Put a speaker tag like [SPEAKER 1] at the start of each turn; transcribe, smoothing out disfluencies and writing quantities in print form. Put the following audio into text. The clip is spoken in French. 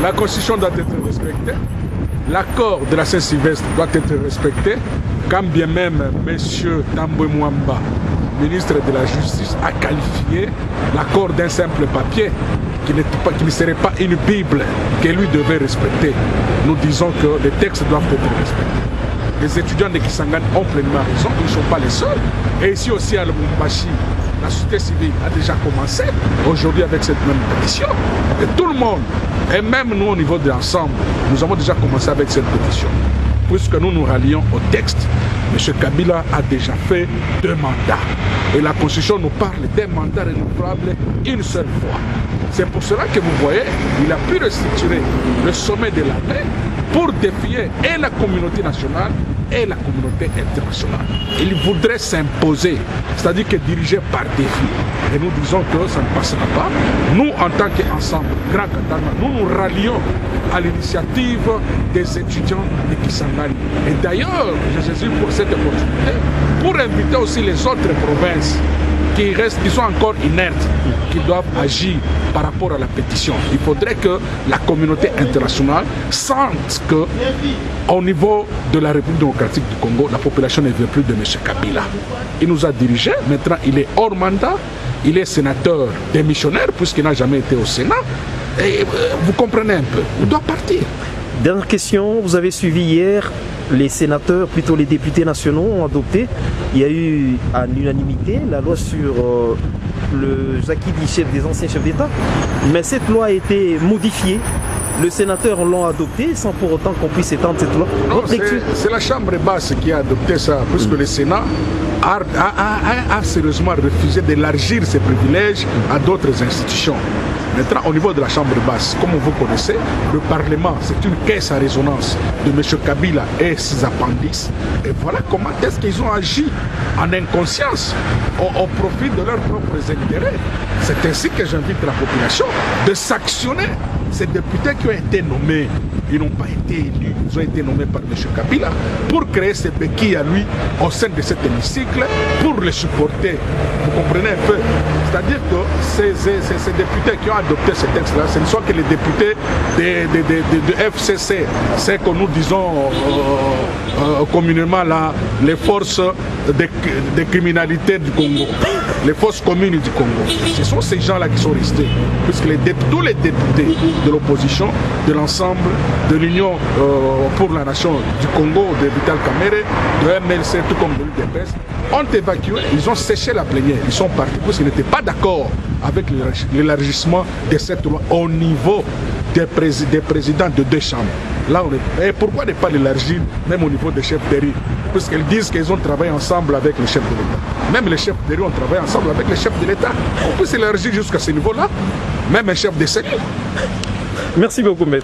[SPEAKER 1] La Constitution doit être respectée. L'accord de la Saint-Sylvestre doit être respecté. Quand bien même M. Tambwe Mwamba, ministre de la Justice, a qualifié l'accord d'un simple papier qui ne serait pas une Bible que lui devait respecter. Nous disons que les textes doivent être respectés. Les étudiants de Kisangani ont pleinement raison, ils ne sont pas les seuls. Et ici aussi à Lubumbashi, la société civile a déjà commencé aujourd'hui avec cette même pétition. Et tout le monde, et même nous au niveau de l'ensemble, nous avons déjà commencé avec cette pétition. Puisque nous nous rallions au texte, M. Kabila a déjà fait 2 mandats. Et la Constitution nous parle d'un mandat renouvelable une seule fois. C'est pour cela que vous voyez, il a pu restructurer le sommet de l'armée pour défier et la communauté nationale et la communauté internationale. Il voudrait s'imposer, c'est-à-dire que diriger par défi. Et nous disons que ça ne passera pas. Nous, en tant qu'ensemble, Grand Katanga, nous nous rallions à l'initiative des étudiants de Kisangani. Et d'ailleurs, je saisis pour cette opportunité pour inviter aussi les autres provinces qui sont encore inertes, qui doivent agir par rapport à la pétition. Il faudrait que la communauté internationale sente que, au niveau de la République démocratique du Congo, la population ne veut plus de M. Kabila. Il nous a dirigés, maintenant il est hors mandat, il est sénateur démissionnaire puisqu'il n'a jamais été au Sénat. Et vous comprenez un peu, il doit partir.
[SPEAKER 2] Dernière question, vous avez suivi hier, les sénateurs, plutôt les députés nationaux ont adopté, il y a eu à l'unanimité la loi sur le acquis des anciens chefs d'État, mais cette loi a été modifiée. Les sénateurs l'ont adoptée sans pour autant qu'on puisse étendre cette loi.
[SPEAKER 1] C'est la Chambre basse qui a adopté ça, puisque le Sénat a sérieusement refusé d'élargir ses privilèges à d'autres institutions. Maintenant, au niveau de la Chambre basse, comme vous connaissez, le Parlement, c'est une caisse à résonance de M. Kabila et ses appendices. Et voilà comment est-ce qu'ils ont agi en inconscience, au profit de leurs propres intérêts. C'est ainsi que j'invite la population de sanctionner ces députés qui ont été nommés. Ils n'ont pas été élus, ils ont été nommés par M. Kabila pour créer ces béquilles à lui au sein de cet hémicycle, pour les supporter. Vous comprenez un peu? C'est-à-dire que ces députés qui ont adopté ce texte-là, ce ne sont que les députés de FCC, c'est que nous disons communément là, les forces de criminalité du Congo, les forces communes du Congo. Ce sont ces gens-là qui sont restés, puisque tous les députés de l'opposition, de l'ensemble, de l'Union pour la nation du Congo, de Vital Kamerhe, de MLC, tout comme de l'UDPS, ont évacué, ils ont séché la plénière, ils sont partis parce qu'ils n'étaient pas d'accord avec l'élargissement de cette loi au niveau des présidents de 2 chambres. Là, et pourquoi ne pas l'élargir même au niveau des chefs d'État? Parce qu'ils disent qu'ils ont travaillé ensemble avec les chefs de l'État. Même les chefs d'État ont travaillé ensemble avec les chefs de l'État. On peut s'élargir jusqu'à ce niveau-là, même un chef de cellule.
[SPEAKER 2] Merci beaucoup, maître.